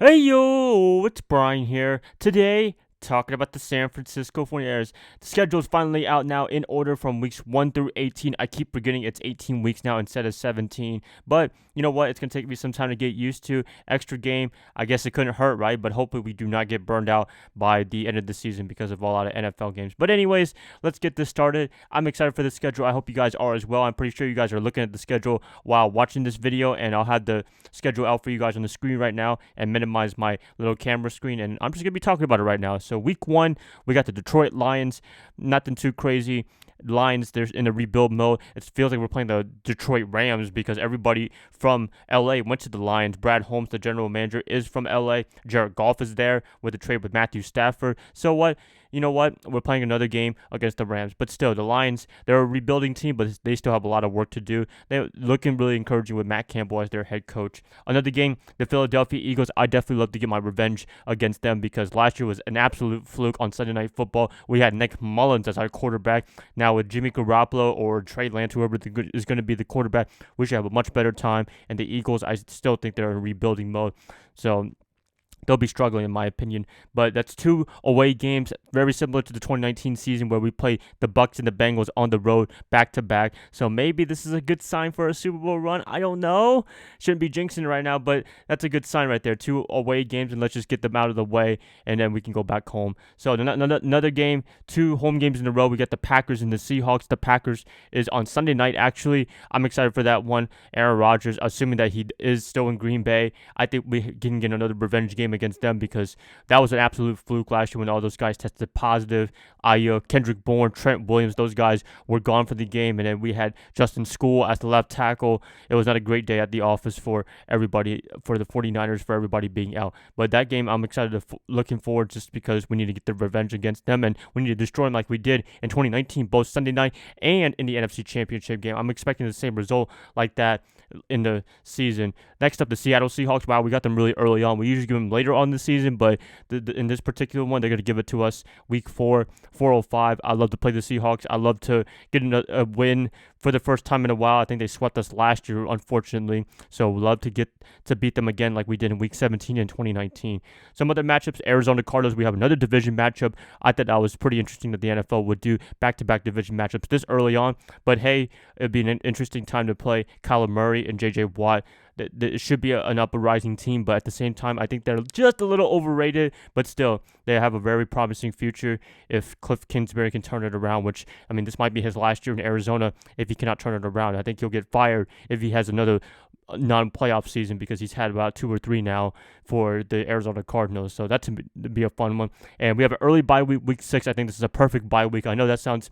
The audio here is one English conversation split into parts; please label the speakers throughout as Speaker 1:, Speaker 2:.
Speaker 1: Hey yo, it's Brian here. Today, talking about the San Francisco 49ers. The schedule is finally out now in order from weeks 1 through 18. I keep forgetting it's 18 weeks now instead of 17. But you know what? It's going to take me some time to get used to. Extra game, I guess it couldn't hurt, right? But hopefully we do not get burned out by the end of the season because of a lot of NFL games. But anyways, let's get this started. I'm excited for the schedule. I hope you guys are as well. I'm pretty sure you guys are looking at the schedule while watching this video, and I'll have the schedule out for you guys on the screen right now and minimize my little camera screen. And I'm just going to be talking about it right now. So week 1, we got the Detroit Lions. Nothing too crazy. Lions, they're in a rebuild mode. It feels like we're playing the Detroit Rams because everybody from LA went to the Lions. Brad Holmes, the general manager, is from LA. Jared Goff is there with a trade with Matthew Stafford. So what? You know what? We're playing another game against the Rams. But still, the Lions, they're a rebuilding team, but they still have a lot of work to do. They're looking really encouraging with Matt Campbell as their head coach. Another game, the Philadelphia Eagles, I definitely love to get my revenge against them because last year was an absolute fluke on Sunday Night Football. We had Nick Mullins as our quarterback. Now with Jimmy Garoppolo or Trey Lance, whoever is going to be the quarterback, we should have a much better time. And the Eagles, I still think they're in rebuilding mode. So they'll be struggling in my opinion. But that's 2 away games, very similar to the 2019 season where we played the Bucs and the Bengals on the road back to back. So maybe this is a good sign for a Super Bowl run. I don't know. Shouldn't be jinxing right now, but that's a good sign right there. 2 away games, and let's just get them out of the way, and then we can go back home. So another game, 2 home games in a row. We got the Packers and the Seahawks. The Packers is on Sunday night, actually. I'm excited for that one. Aaron Rodgers, assuming that he is still in Green Bay, I think we can get another revenge game against them because that was an absolute fluke last year when all those guys tested positive. Ayuk, Kendrick Bourne, Trent Williams, those guys were gone for the game, and then we had Justin School as the left tackle. It was not a great day at the office for everybody, for the 49ers, for everybody being out. But that game, I'm excited looking forward just because we need to get the revenge against them, and we need to destroy them like we did in 2019, both Sunday night and in the NFC Championship game. I'm expecting the same result like that in the season. Next up, the Seattle Seahawks. Wow, we got them really early on. We usually give them later on in the season, but in this particular one, they're going to give it to us week 4, 4:05. I love to play the Seahawks. I love to get a win for the first time in a while. I think they swept us last year, unfortunately. So love to get to beat them again like we did in week 17 in 2019. Some other matchups, Arizona Cardinals. We have another division matchup. I thought that was pretty interesting that the NFL would do back-to-back division matchups this early on. But hey, it'd be an interesting time to play Kyler Murray and J.J. Watt. It should be an uprising team, but at the same time, I think they're just a little overrated. But still, they have a very promising future if Cliff Kingsbury can turn it around, which, I mean, this might be his last year in Arizona if he cannot turn it around. I think he'll get fired if he has another non-playoff season because he's had about 2 or 3 now for the Arizona Cardinals. So that's to be a fun one. And we have an early bye week, week 6. I think this is a perfect bye week. I know that sounds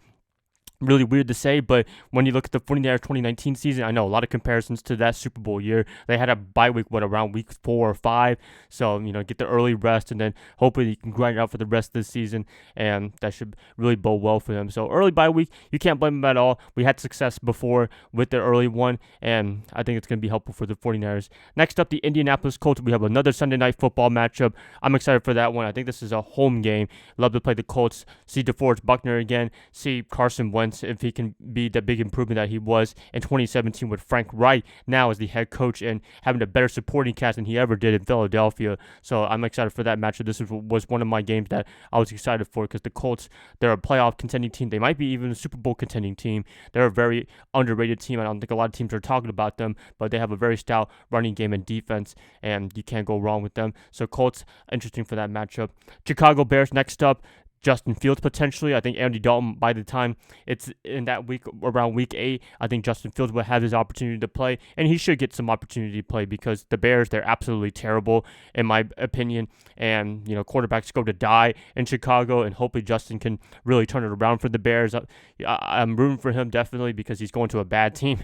Speaker 1: really weird to say, but when you look at the 49ers 2019 season, I know a lot of comparisons to that Super Bowl year. They had a bye week, around week 4 or 5. So, get the early rest, and then hopefully you can grind it out for the rest of the season, and that should really bode well for them. So, early bye week, you can't blame them at all. We had success before with the early one, and I think it's going to be helpful for the 49ers. Next up, the Indianapolis Colts. We have another Sunday Night Football matchup. I'm excited for that one. I think this is a home game. Love to play the Colts, see DeForest Buckner again, see Carson Wentz if he can be the big improvement that he was in 2017 with Frank Reich now as the head coach and having a better supporting cast than he ever did in Philadelphia. So I'm excited for that matchup. This was one of my games that I was excited for because the Colts, they're a playoff contending team. They might be even a Super Bowl contending team. They're a very underrated team. I don't think a lot of teams are talking about them, but they have a very stout running game and defense, and you can't go wrong with them. So Colts, interesting for that matchup. Chicago Bears next up. Justin Fields potentially. I think Andy Dalton, by the time it's in that week, around week 8, I think Justin Fields will have his opportunity to play, and he should get some opportunity to play because the Bears, they're absolutely terrible in my opinion, and quarterbacks go to die in Chicago, and hopefully Justin can really turn it around for the Bears. I'm rooting for him definitely because he's going to a bad team,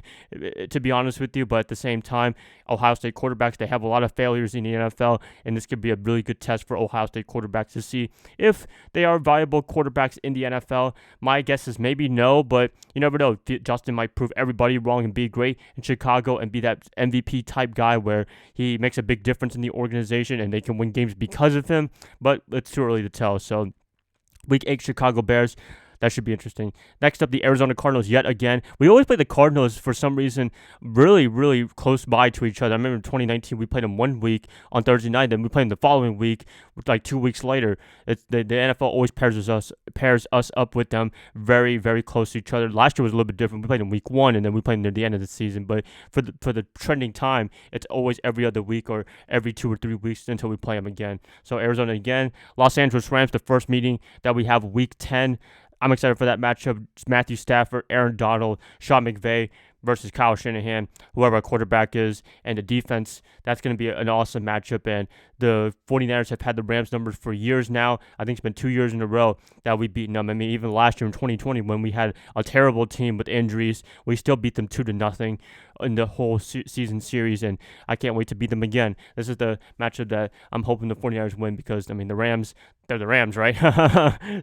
Speaker 1: to be honest with you, but at the same time, Ohio State quarterbacks, they have a lot of failures in the NFL, and this could be a really good test for Ohio State quarterbacks to see if they are viable quarterbacks in the NFL. My guess is maybe no, but you never know. Justin might prove everybody wrong and be great in Chicago and be that MVP type guy where he makes a big difference in the organization and they can win games because of him, but it's too early to tell. So Week 8 Chicago Bears. that should be interesting. Next up, the Arizona Cardinals yet again. We always play the Cardinals for some reason really, really close by to each other. I remember in 2019 we played them 1 week on Thursday night, then we played them the following week, like 2 weeks later. It's the NFL always pairs us up with them very, very close to each other. Last year was a little bit different. We played in week 1 and then we played near the end of the season. But for the trending time, it's always every other week or every 2 or 3 weeks until we play them again. So Arizona again, Los Angeles Rams, the first meeting that we have week 10. I'm excited for that matchup. It's Matthew Stafford, Aaron Donald, Sean McVay versus Kyle Shanahan, whoever our quarterback is, and the defense. That's going to be an awesome matchup. And the 49ers have had the Rams numbers for years now. I think it's been 2 years in a row that we've beaten them. I mean, even last year in 2020 when we had a terrible team with injuries, we still beat them 2-0 in the whole season series, and I can't wait to beat them again. This is the matchup that I'm hoping the 49ers win because, I mean, the Rams, they're the Rams, right?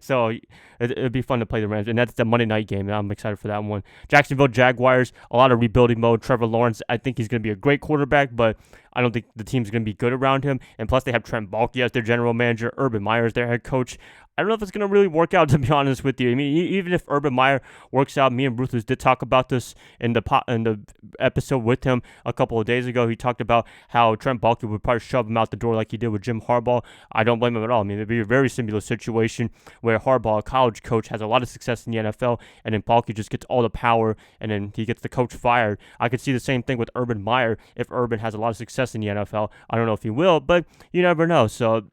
Speaker 1: So it'll be fun to play the Rams, and that's the Monday night game, and I'm excited for that one. Jacksonville Jaguars, a lot of rebuilding mode. Trevor Lawrence, I think he's going to be a great quarterback, but I don't think the team's going to be good around him, and plus they have Trent Baalke as their general manager, Urban Meyer as their head coach. I don't know if it's going to really work out, to be honest with you. I mean, even if Urban Meyer works out, me and Ruthless did talk about this in the episode with him a couple of days ago. He talked about how Trent Baalke would probably shove him out the door like he did with Jim Harbaugh. I don't blame him at all. I mean, it'd be a very similar situation where Harbaugh, a college coach, has a lot of success in the NFL, and then Baalke just gets all the power, and then he gets the coach fired. I could see the same thing with Urban Meyer if Urban has a lot of success in the NFL. I don't know if he will, but you never know. So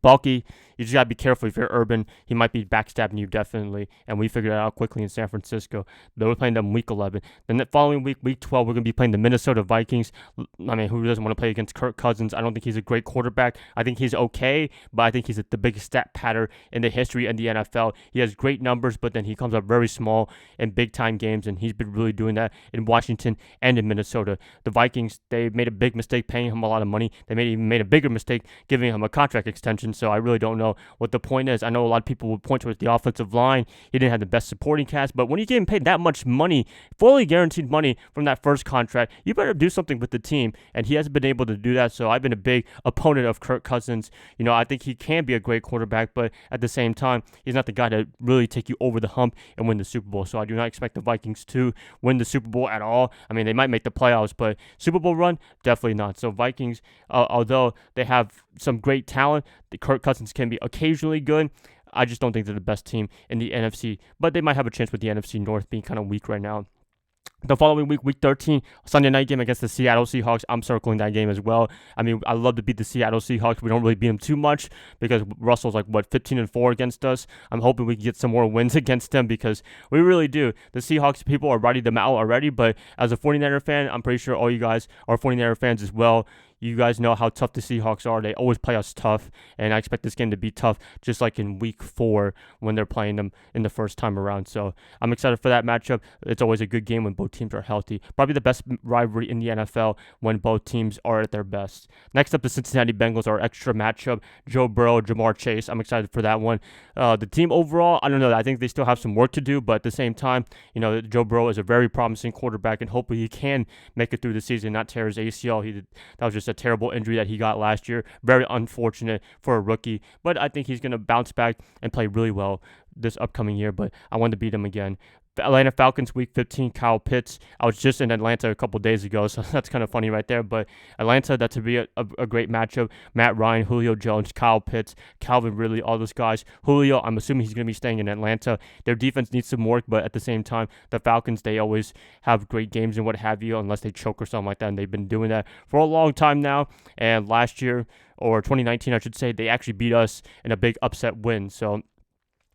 Speaker 1: Baalke, you just got to be careful. If you're Urban, he might be backstabbing you, definitely. And we figured it out quickly in San Francisco. They were playing them week 11. Then the following week, week 12, we're going to be playing the Minnesota Vikings. I mean, who doesn't want to play against Kirk Cousins? I don't think he's a great quarterback. I think he's okay, but I think he's the biggest stat patter in the history of the NFL. He has great numbers, but then he comes up very small in big-time games, and he's been really doing that in Washington and in Minnesota. The Vikings, they made a big mistake paying him a lot of money. They even made a bigger mistake giving him a contract extension, so I really don't know what the point is. I know a lot of people would point towards the offensive line. He didn't have the best supporting cast, but when you get paid that much money, fully guaranteed money from that first contract, you better do something with the team, and he hasn't been able to do that, so I've been a big opponent of Kirk Cousins. You know, I think he can be a great quarterback, but at the same time, he's not the guy to really take you over the hump and win the Super Bowl, so I do not expect the Vikings to win the Super Bowl at all. I mean, they might make the playoffs, but Super Bowl run, definitely not. So Vikings, although they have some great talent, the Kirk Cousins can be occasionally good. I just don't think they're the best team in the NFC, but they might have a chance with the NFC North being kind of weak right now. The following week, week 13, Sunday night game against the Seattle Seahawks. I'm circling that game as well. I mean, I love to beat the Seattle Seahawks. We don't really beat them too much because Russell's like, 15-4 against us. I'm hoping we can get some more wins against them because we really do. The Seahawks people are writing them out already, but as a 49er fan, I'm pretty sure all you guys are 49er fans as well. You guys know how tough the Seahawks are. They always play us tough, and I expect this game to be tough, just like in week 4 when they're playing them in the first time around. So I'm excited for that matchup. It's always a good game when both teams are healthy. Probably the best rivalry in the NFL when both teams are at their best. Next up, the Cincinnati Bengals, our extra matchup. Joe Burrow, Jamar Chase. I'm excited for that one. The team overall, I don't know. I think they still have some work to do, but at the same time, you know, Joe Burrow is a very promising quarterback, and hopefully he can make it through the season, not tear his ACL. That was just a terrible injury that he got last year. Very unfortunate for a rookie, but I think he's going to bounce back and play really well this upcoming year, but I want to beat him again. The Atlanta Falcons, week 15, Kyle Pitts. I was just in Atlanta a couple days ago, so that's kind of funny right there. But Atlanta, that to be a great matchup. Matt Ryan, Julio Jones, Kyle Pitts, Calvin Ridley, all those guys. Julio, I'm assuming he's going to be staying in Atlanta. Their defense needs some work, but at the same time, the Falcons, they always have great games and what have you, unless they choke or something like that, and they've been doing that for a long time now. And last year, or 2019, I should say, they actually beat us in a big upset win. So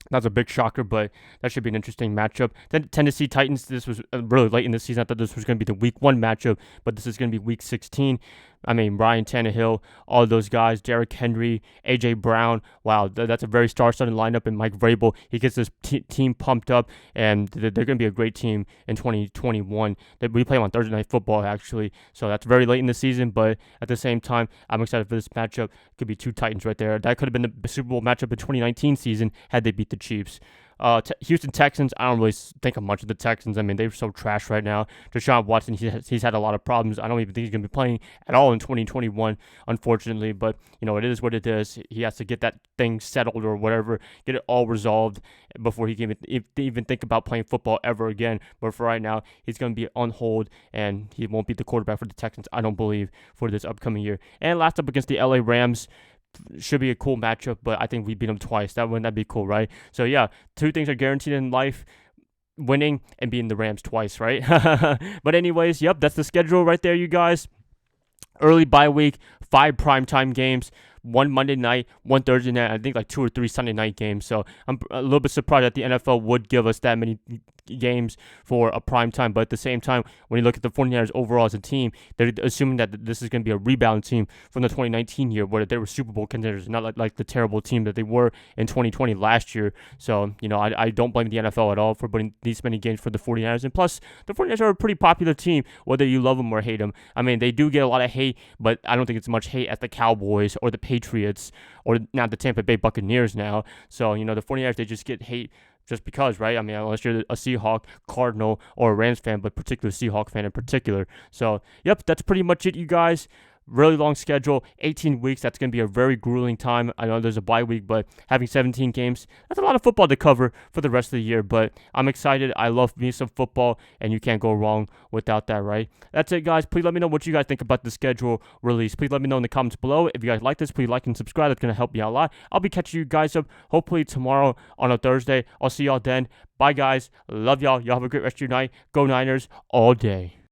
Speaker 1: that's a big shocker, but that should be an interesting matchup. Then Tennessee Titans, this was really late in the season. I thought this was going to be the week 1 matchup, but this is going to be week 16. I mean, Ryan Tannehill, all those guys, Derrick Henry, A.J. Brown. Wow, that's a very star-studded lineup. And Mike Vrabel, he gets this team pumped up, and they're going to be a great team in 2021. We play them on Thursday Night Football, actually, so that's very late in the season. But at the same time, I'm excited for this matchup. Could be 2 Titans right there. That could have been the Super Bowl matchup in 2019 season had they beat the Chiefs. Houston Texans, I don't really think of much of the Texans. I mean, they're so trash right now. Deshaun Watson, he's had a lot of problems. I don't even think he's going to be playing at all in 2021, unfortunately. But, it is what it is. He has to get that thing settled or whatever, get it all resolved before he can even think about playing football ever again. But for right now, he's going to be on hold, and he won't be the quarterback for the Texans, I don't believe, for this upcoming year. And last up against the LA Rams, should be a cool matchup, but I think we beat them twice. Wouldn't that be cool, right? So yeah, two things are guaranteed in life: winning and beating the Rams twice, right? But anyways, yep, that's the schedule right there, you guys. Early bye week, 5 primetime games, 1 Monday night, 1 Thursday night, I think like 2 or 3 Sunday night games. So I'm a little bit surprised that the NFL would give us that many games for a prime time. But at the same time, when you look at the 49ers overall as a team, they're assuming that this is going to be a rebound team from the 2019 year where they were Super Bowl contenders, not like the terrible team that they were in 2020 last year. So, I don't blame the NFL at all for putting these many games for the 49ers. And plus, the 49ers are a pretty popular team, whether you love them or hate them. I mean, they do get a lot of hate, but I don't think it's much hate as the Cowboys or the Patriots or now the Tampa Bay Buccaneers now. So, the 49ers, they just get hate just because, right? I mean, unless you're a Seahawk, Cardinal, or a Rams fan, but particular Seahawk fan in particular. So, yep, that's pretty much it, you guys. Really long schedule, 18 weeks. That's going to be a very grueling time. I know there's a bye week, but having 17 games, that's a lot of football to cover for the rest of the year. But I'm excited. I love me some football, and you can't go wrong without that, right? That's it, guys. Please let me know what you guys think about the schedule release. Please let me know in the comments below. If you guys like this, please like and subscribe. That's going to help me out a lot. I'll be catching you guys up hopefully tomorrow on a Thursday. I'll see y'all then. Bye, guys. Love y'all. Y'all have a great rest of your night. Go Niners all day.